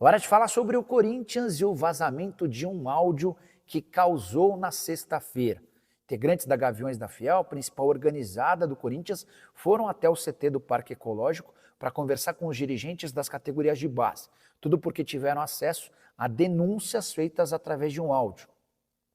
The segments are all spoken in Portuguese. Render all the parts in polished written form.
Hora de falar sobre o Corinthians e o vazamento de um áudio que causou na sexta-feira. Integrantes da Gaviões da Fiel, principal organizada do Corinthians, foram até o CT do Parque Ecológico para conversar com os dirigentes das categorias de base. Tudo porque tiveram acesso a denúncias feitas através de um áudio.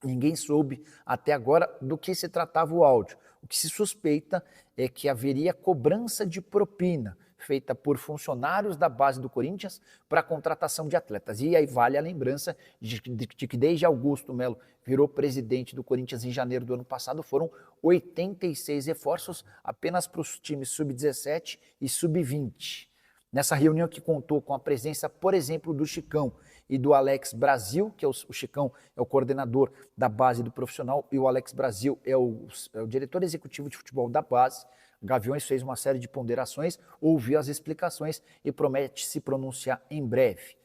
Ninguém soube até agora do que se tratava o áudio. O que se suspeita é que haveria cobrança de propina feita por funcionários da base do Corinthians para a contratação de atletas. E aí vale a lembrança de que desde Augusto Melo virou presidente do Corinthians em janeiro do ano passado, foram 86 reforços apenas para os times sub-17 e sub-20. Nessa reunião que contou com a presença, por exemplo, do Chicão e do Alex Brasil, que é o Chicão é o coordenador da base do profissional e o Alex Brasil é o diretor executivo de futebol da base. Gaviões fez uma série de ponderações, ouviu as explicações e promete se pronunciar em breve.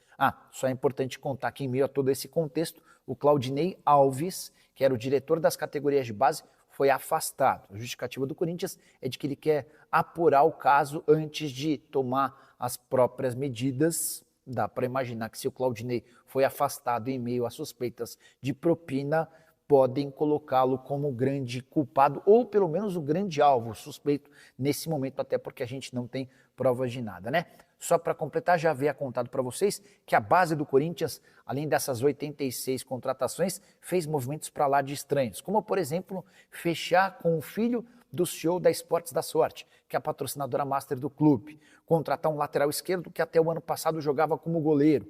Só é importante contar que em meio a todo esse contexto, o Claudinei Alves, que era o diretor das categorias de base, foi afastado. A justificativa do Corinthians é de que ele quer apurar o caso antes de tomar as próprias medidas. Dá para imaginar que se o Claudinei foi afastado em meio a suspeitas de propina, podem colocá-lo como o grande culpado, ou pelo menos o grande alvo, suspeito nesse momento, até porque a gente não tem provas de nada, né? Só para completar, já havia contado para vocês que a base do Corinthians, além dessas 86 contratações, fez movimentos para lá de estranhos, como, por exemplo, fechar com o filho do CEO da Esportes da Sorte, que é a patrocinadora master do clube, contratar um lateral esquerdo que até o ano passado jogava como goleiro,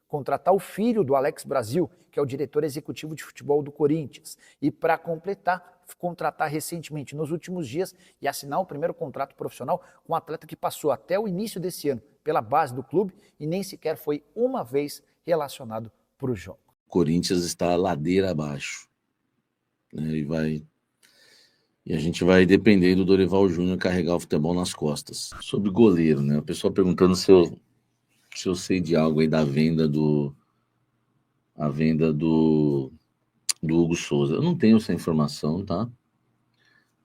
contratar o filho do Alex Brasil, que é o diretor executivo de futebol do Corinthians, e para completar, contratar recentemente, nos últimos dias, e assinar o primeiro contrato profissional com um atleta que passou até o início desse ano pela base do clube e nem sequer foi uma vez relacionado para o jogo. O Corinthians está ladeira abaixo, né? E a gente vai depender do Dorival Júnior carregar o futebol nas costas. Sobre goleiro, né? O pessoal perguntando se eu sei de algo aí da venda do Hugo Souza. Eu não tenho essa informação, tá?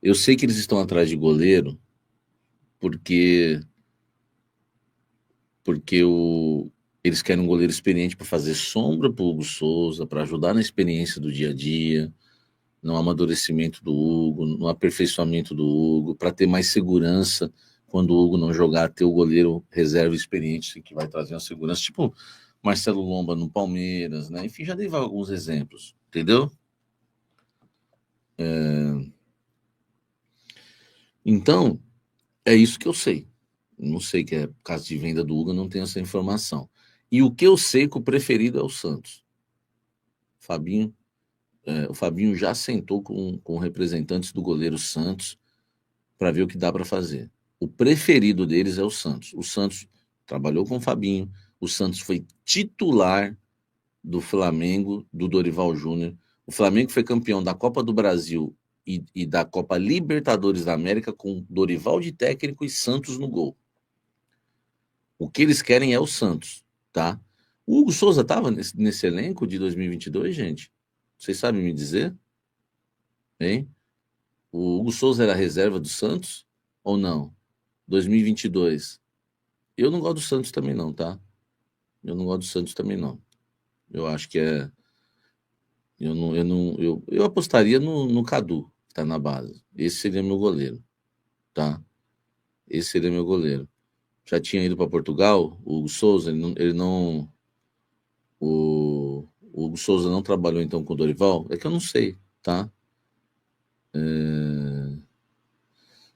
Eu sei que eles estão atrás de goleiro porque eles querem um goleiro experiente para fazer sombra para o Hugo Souza, para ajudar na experiência do dia a dia, no amadurecimento do Hugo, no aperfeiçoamento do Hugo, para ter mais segurança quando o Hugo não jogar, ter o goleiro reserva experiente que vai trazer uma segurança, tipo Marcelo Lomba no Palmeiras, né? Enfim, já dei alguns exemplos, entendeu? Então, é isso que eu sei. Não sei que é caso de venda do Hugo, eu não tenho essa informação. E o que eu sei que o preferido é o Santos. O Fabinho já sentou com representantes do goleiro Santos para ver o que dá para fazer. O preferido deles é o Santos. O Santos trabalhou com o Fabinho, o Santos foi titular do Flamengo, do Dorival Júnior. O Flamengo foi campeão da Copa do Brasil e da Copa Libertadores da América com Dorival de técnico e Santos no gol. O que eles querem é o Santos, tá? O Hugo Souza estava nesse elenco de 2022, gente? Vocês sabem me dizer? Hein? O Hugo Souza era reserva do Santos ou não? 2022. Eu não gosto do Santos também não, tá? Eu não gosto do Santos também não. Eu acho que é... Eu apostaria no Cadu, que tá na base. Esse seria meu goleiro, tá? Esse seria meu goleiro. Já tinha ido para Portugal, o Hugo Souza, o Hugo Souza não trabalhou então com o Dorival? É que eu não sei, tá?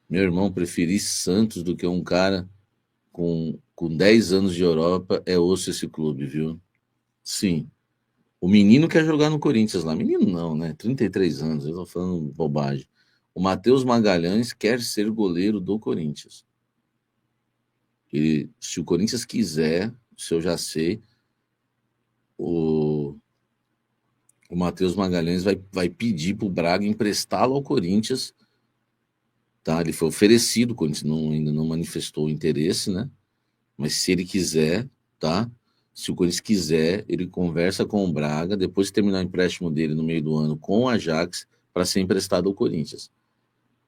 Meu irmão, preferi Santos do que um cara com 10 anos de Europa, é osso esse clube, viu? Sim. O menino quer jogar no Corinthians lá. Menino não, né? 33 anos, eu tô falando bobagem. O Matheus Magalhães quer ser goleiro do Corinthians. Se o Corinthians quiser, se eu já sei, o Matheus Magalhães vai pedir para o Braga emprestá-lo ao Corinthians. Tá? Ele foi oferecido, o Corinthians ainda não manifestou o interesse, né? Mas se ele quiser, tá? Se o Corinthians quiser, ele conversa com o Braga, depois de terminar o empréstimo dele no meio do ano com o Ajax, para ser emprestado ao Corinthians.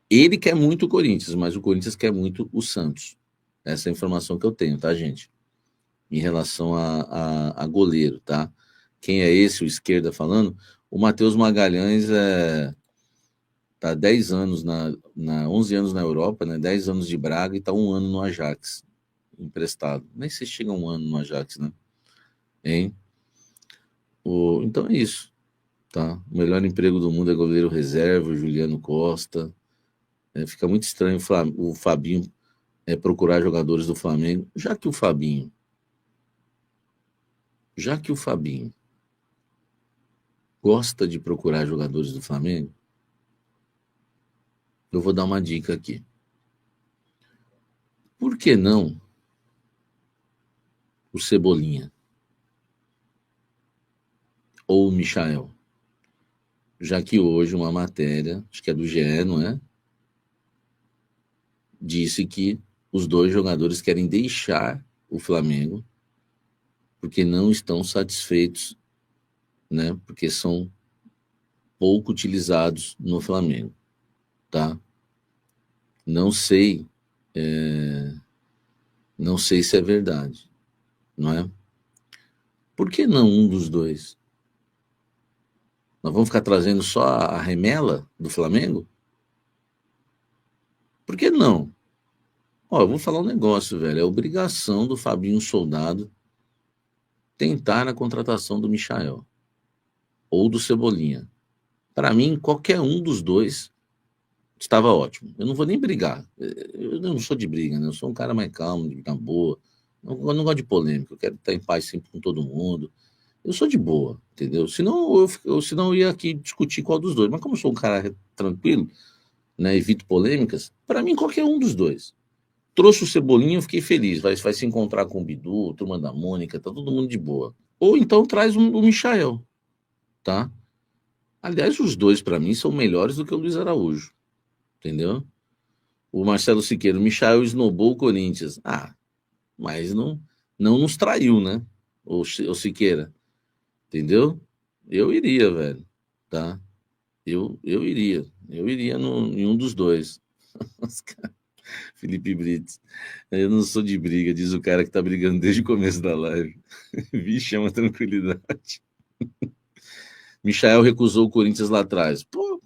Ele quer muito o Corinthians, mas o Corinthians quer muito o Santos. Essa é a informação que eu tenho, tá, gente? em relação a goleiro, tá? Quem é esse, o esquerda falando? O Matheus Magalhães tá 10 anos, 11 anos na Europa, né? 10 anos de Braga e tá 1 ano no Ajax, emprestado. Nem se chega a 1 ano no Ajax, né? Hein? Então é isso, tá? O melhor emprego do mundo é goleiro reserva, o Juliano Costa. Fica muito estranho o Fabinho procurar jogadores do Flamengo, já que o Fabinho gosta de procurar jogadores do Flamengo, eu vou dar uma dica aqui. Por que não o Cebolinha? Ou o Michael? Já que hoje uma matéria, acho que é do GE, não é? Disse que os dois jogadores querem deixar o Flamengo porque não estão satisfeitos, né? Porque são pouco utilizados no Flamengo, tá? Não sei se é verdade, não é? Por que não um dos dois? Nós vamos ficar trazendo só a remela do Flamengo? Por que não? Ó, eu vou falar um negócio, velho. É obrigação do Fabinho Soldado tentar na contratação do Michael ou do Cebolinha. Para mim, qualquer um dos dois estava ótimo. Eu não vou nem brigar. Eu não sou de briga, né? Eu sou um cara mais calmo, na boa. Eu não gosto de polêmica. Eu quero estar em paz sempre com todo mundo. Eu sou de boa, entendeu? Senão eu ia aqui discutir qual dos dois. Mas como eu sou um cara tranquilo, né, evito polêmicas, para mim qualquer um dos dois. Trouxe o Cebolinha, eu fiquei feliz. Vai se encontrar com o Bidu, Turma da Mônica, tá todo mundo de boa. Ou então traz o Michael, tá? Aliás, os dois para mim são melhores do que o Luiz Araújo, entendeu? O Marcelo Siqueira, o Michael esnobou o Corinthians. Mas não nos traiu, né? O Siqueira, entendeu? Eu iria, velho, tá? Eu iria em um dos dois. Felipe Brits, eu não sou de briga, diz o cara que tá brigando desde o começo da live. Vixe, é uma tranquilidade. Michael recusou o Corinthians lá atrás. Pô,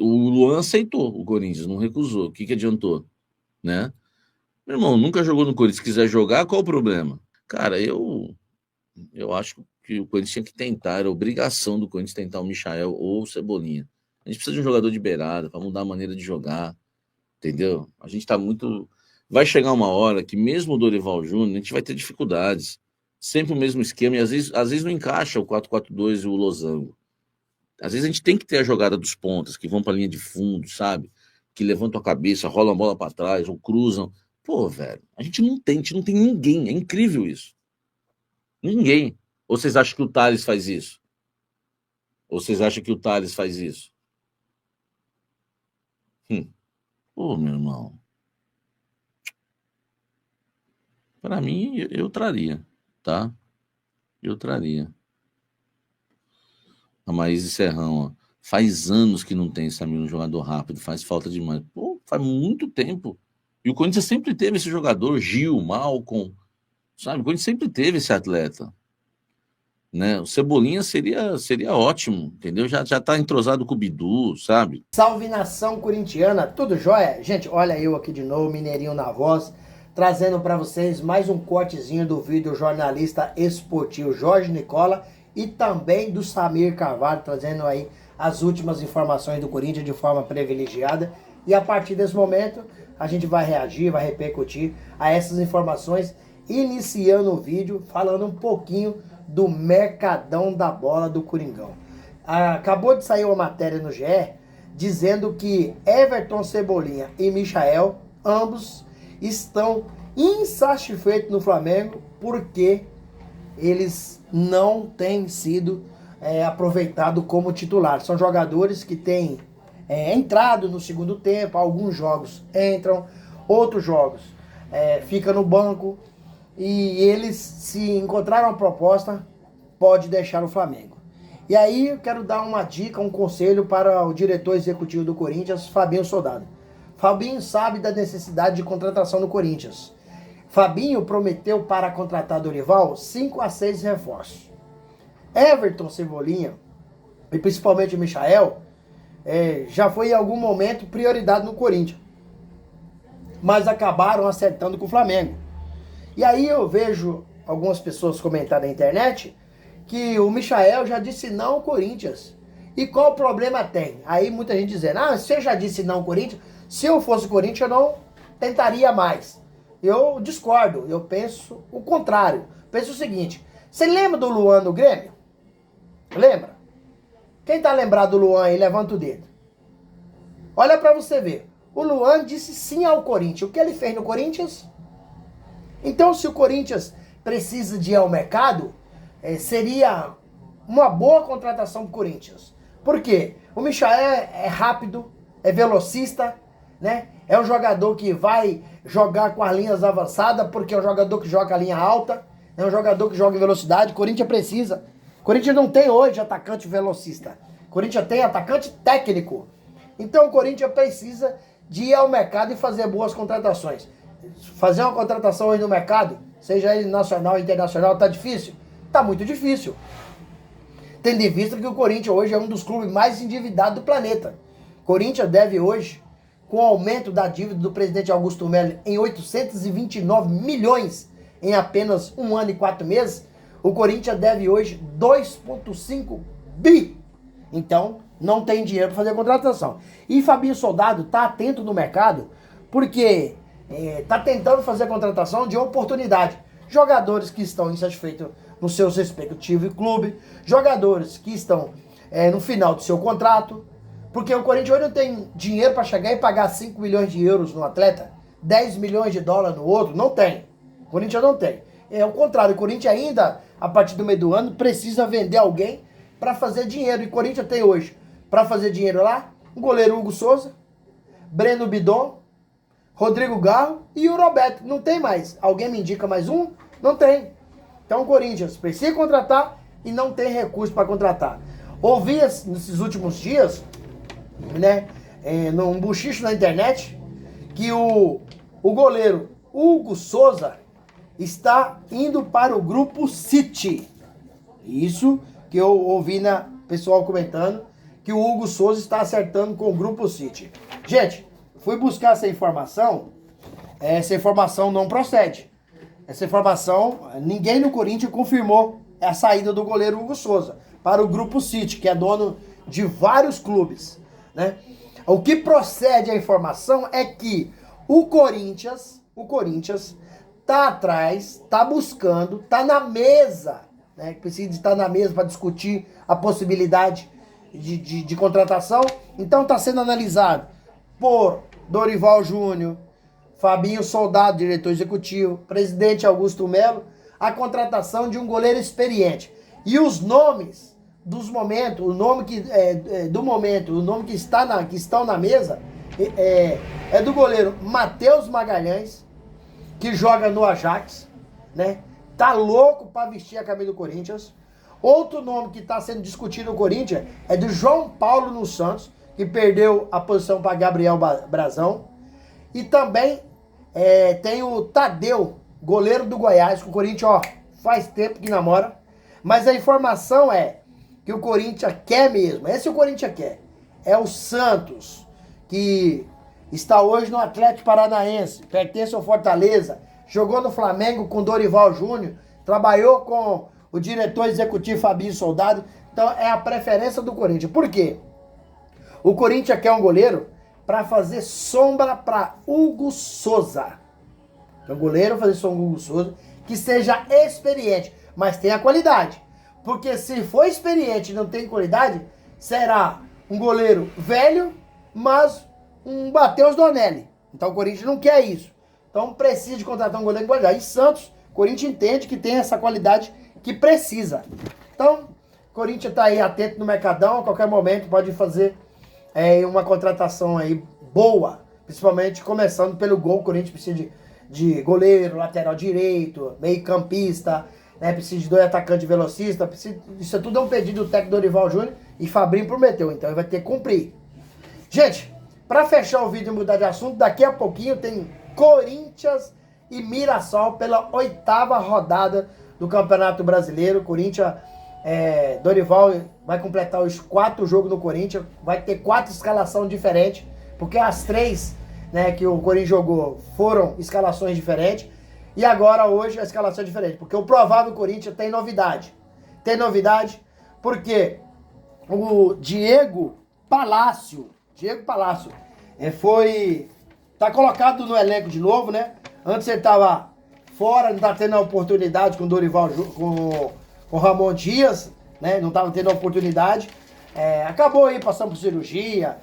o Luan aceitou o Corinthians, não recusou. O que adiantou, né? Meu irmão, nunca jogou no Corinthians. Se quiser jogar, qual o problema? Cara, eu acho que o Corinthians tinha que tentar, era obrigação do Corinthians tentar o Michael ou o Cebolinha. A gente precisa de um jogador de beirada para mudar a maneira de jogar, entendeu? A gente tá muito... Vai chegar uma hora que mesmo o Dorival Júnior, a gente vai ter dificuldades. Sempre o mesmo esquema, e às vezes não encaixa o 4-4-2 e o losango. Às vezes a gente tem que ter a jogada dos pontas, que vão para a linha de fundo, sabe? Que levantam a cabeça, rolam a bola para trás, ou cruzam. Pô, velho, a gente não tem ninguém. É incrível isso. Ninguém. Ou vocês acham que o Thales faz isso? Pô, meu irmão. Para mim, eu traria, tá? Eu traria. A Maíse Serrão, ó. Faz anos que não tem, Samir, um jogador rápido. Faz falta demais. Pô, faz muito tempo. E o Corinthians sempre teve esse jogador, Gil, Malcom, sabe? O Corinthians sempre teve esse atleta, né? O Cebolinha seria ótimo, entendeu? Já tá entrosado com o Bidu, sabe? Salve nação corintiana, tudo jóia? Gente, olha eu aqui de novo, Mineirinho na voz, trazendo para vocês mais um cortezinho do vídeo jornalista esportivo Jorge Nicola e também do Samir Carvalho, trazendo aí as últimas informações do Corinthians de forma privilegiada. E a partir desse momento, a gente vai reagir, vai repercutir a essas informações, iniciando o vídeo falando um pouquinho do mercadão da bola do Coringão. Acabou de sair uma matéria no GE dizendo que Everton, Cebolinha e Michael, ambos estão insatisfeitos no Flamengo porque eles não têm sido aproveitados como titular. São jogadores que têm entrado no segundo tempo, alguns jogos entram, outros jogos ficam no banco, e eles, se encontraram uma proposta, pode deixar o Flamengo. E aí eu quero dar uma dica, um conselho para o diretor executivo do Corinthians, Fabinho Soldado. Fabinho sabe da necessidade de contratação do Corinthians. Fabinho prometeu para contratar Dorival 5 a 6 reforços. Everton, Cebolinha e principalmente o Michael já foi em algum momento prioridade no Corinthians. Mas acabaram acertando com o Flamengo. E aí eu vejo algumas pessoas comentar na internet que o Michael já disse não ao Corinthians. E qual o problema tem? Aí muita gente dizendo, você já disse não ao Corinthians, se eu fosse o Corinthians eu não tentaria mais. Eu discordo, eu penso o contrário. Penso o seguinte, você lembra do Luan no Grêmio? Lembra? Quem tá lembrado do Luan aí, levanta o dedo. Olha pra você ver. O Luan disse sim ao Corinthians. O que ele fez no Corinthians? Então, se o Corinthians precisa de ir ao mercado, seria uma boa contratação pro Corinthians. Por quê? O Michael é rápido, é velocista, né? É um jogador que vai jogar com as linhas avançadas, porque é um jogador que joga a linha alta, é um jogador que joga em velocidade. O Corinthians precisa. O Corinthians não tem hoje atacante velocista. O Corinthians tem atacante técnico. Então o Corinthians precisa de ir ao mercado e fazer boas contratações. Fazer uma contratação hoje no mercado, seja ele nacional ou internacional, tá difícil? Tá muito difícil. Tendo em vista que o Corinthians hoje é um dos clubes mais endividados do planeta. O Corinthians deve hoje, com o aumento da dívida do presidente Augusto Melo em 829 milhões em apenas 1 ano e 4 meses, o Corinthians deve hoje 2,5 bi. Então, não tem dinheiro para fazer a contratação. E Fabinho Soldado tá atento no mercado, porque tá tentando fazer a contratação de oportunidade. Jogadores que estão insatisfeitos no seus respectivos clubes, jogadores que estão no final do seu contrato, porque o Corinthians hoje não tem dinheiro para chegar e pagar 5 milhões de euros no atleta, 10 milhões de dólares no outro, não tem. O Corinthians não tem. É o contrário, o Corinthians ainda, a partir do meio do ano, precisa vender alguém para fazer dinheiro. E o Corinthians tem hoje, para fazer dinheiro lá, o goleiro Hugo Souza, Breno Bidon, Rodrigo Garro e o Roberto. Não tem mais. Alguém me indica mais um? Não tem. Então o Corinthians precisa contratar e não tem recurso para contratar. Ouvi nesses últimos dias, num buchicho na internet, que o goleiro Hugo Souza está indo para o Grupo City. Isso que eu ouvi pessoal comentando, que o Hugo Souza está acertando com o Grupo City. Gente, fui buscar essa informação não procede. Essa informação, ninguém no Corinthians confirmou a saída do goleiro Hugo Souza para o Grupo City, que é dono de vários clubes, né? O que procede a informação é que o Corinthians tá atrás, tá buscando, tá na mesa, né? Precisa estar na mesa para discutir a possibilidade de contratação. Então tá sendo analisado por Dorival Júnior, Fabinho Soldado, diretor executivo, presidente Augusto Melo, a contratação de um goleiro experiente. E os nomes dos momentos, o nome que estão na mesa é do goleiro Matheus Magalhães, que joga no Ajax, né? Tá louco para vestir a camisa do Corinthians. Outro nome que está sendo discutido no Corinthians é do João Paulo no Santos, que perdeu a posição para Gabriel Brazão. E também tem o Tadeu, goleiro do Goiás, que o Corinthians faz tempo que namora. Mas a informação é que o Corinthians quer mesmo. Esse o Corinthians quer. É o Santos, que está hoje no Atlético Paranaense, pertence ao Fortaleza, jogou no Flamengo com Dorival Júnior, trabalhou com o diretor executivo Fabinho Soldado. Então é a preferência do Corinthians. Por quê? O Corinthians quer um goleiro para fazer sombra para Hugo Souza. Então, o goleiro fazer sombra para Hugo Souza, que seja experiente, mas tenha qualidade. Porque se for experiente e não tem qualidade, será um goleiro velho, mas um Matheus Donelli. Então o Corinthians não quer isso. Então precisa de contratar um goleiro de qualidade. E Santos, o Corinthians entende que tem essa qualidade que precisa. Então, o Corinthians está aí atento no Mercadão, a qualquer momento pode fazer uma contratação aí boa, principalmente começando pelo gol. O Corinthians precisa de goleiro, lateral direito, meio campista, né? Precisa de 2 atacantes velocistas, isso tudo é um pedido do técnico Dorival Júnior e Fabinho prometeu, então ele vai ter que cumprir. Gente, para fechar o vídeo e mudar de assunto, daqui a pouquinho tem Corinthians e Mirassol pela 8ª rodada do Campeonato Brasileiro. Corinthians, Dorival vai completar os 4 jogos no Corinthians, vai ter 4 escalações diferentes, porque as 3, né, que o Corinthians jogou foram escalações diferentes, e agora hoje a escalação é diferente, porque o provável Corinthians tem novidade. Tem novidade porque o Diego Palácio tá colocado no elenco de novo, né? Antes ele tava fora, não tá tendo a oportunidade com o Dorival, com o Ramon Dias, né? Não tava tendo a oportunidade. Acabou aí passando por cirurgia,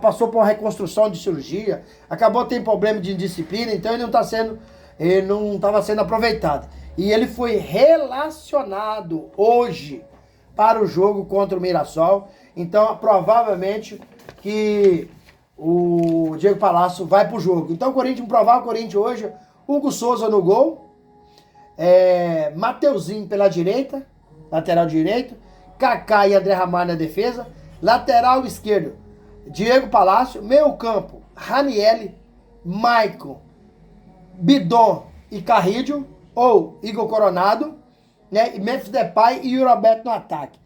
passou por uma reconstrução de cirurgia, acabou tendo problema de indisciplina, então ele não estava sendo aproveitado. E ele foi relacionado hoje para o jogo contra o Mirassol. Então, provavelmente que o Diego Palácio vai para o jogo. Então, o provável Corinthians hoje, Hugo Souza no gol, Mateuzinho pela direita, lateral direito, Kaká e André Ramalho na defesa, lateral esquerdo, Diego Palácio, meio campo, Ranielli, Maicon, Bidon e Carrillo, ou Igor Coronado, né? E Memphis Depay e Roberto no ataque.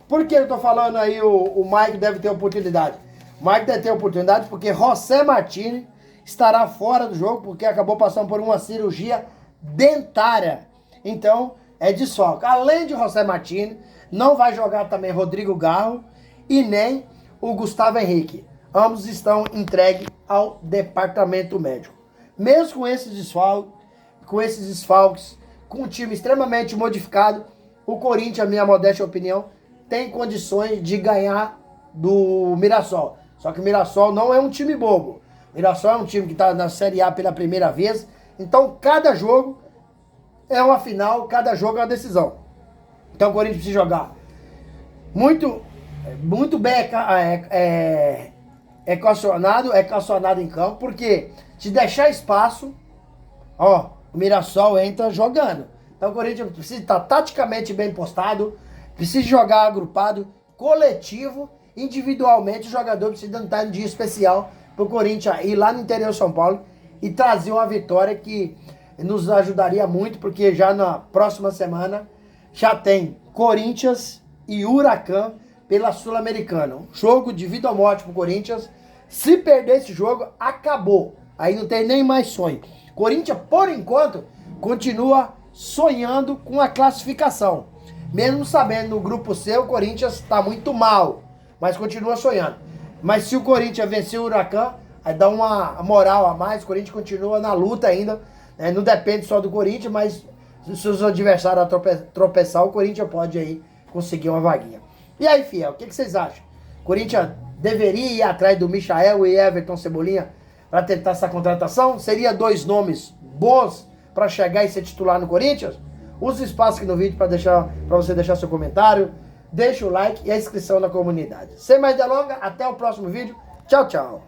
Por que eu tô falando aí o Mike deve ter oportunidade? O Mike deve ter oportunidade porque José Martínez estará fora do jogo, porque acabou passando por uma cirurgia dentária. Então, é desfalque. Além de José Martínez, não vai jogar também Rodrigo Garro e nem o Gustavo Henrique. Ambos estão entregues ao departamento médico. Mesmo com esses desfalques, com um time extremamente modificado, o Corinthians, minha modesta opinião, tem condições de ganhar do Mirassol. Só que o Mirassol não é um time bobo. O Mirassol é um time que está na Série A pela primeira vez. Então, cada jogo é uma final, cada jogo é uma decisão. Então, o Corinthians precisa jogar muito bem equacionado em campo, porque se deixar espaço, o Mirassol entra jogando. Então o Corinthians precisa estar taticamente bem postado, precisa jogar agrupado, coletivo, individualmente o jogador precisa estar em um dia especial para o Corinthians ir lá no interior de São Paulo e trazer uma vitória que nos ajudaria muito, porque já na próxima semana já tem Corinthians e Huracan pela Sul-Americana. Um jogo de vida ou morte pro Corinthians. Se perder esse jogo, acabou. Aí não tem nem mais sonho. Corinthians, por enquanto, continua sonhando com a classificação. Mesmo sabendo no grupo C, o Corinthians está muito mal, mas continua sonhando. Mas se o Corinthians vencer o Huracan, aí dá uma moral a mais. O Corinthians continua na luta ainda. Não depende só do Corinthians, mas se os adversários tropeçar, o Corinthians pode aí conseguir uma vaguinha. E aí, fiel, o que vocês acham? O Corinthians deveria ir atrás do Michael e Everton Cebolinha para tentar essa contratação? Seria 2 nomes bons para chegar e ser titular no Corinthians? Use o espaço aqui no vídeo para você deixar seu comentário, deixa o like e a inscrição na comunidade. Sem mais delongas, até o próximo vídeo. Tchau, tchau.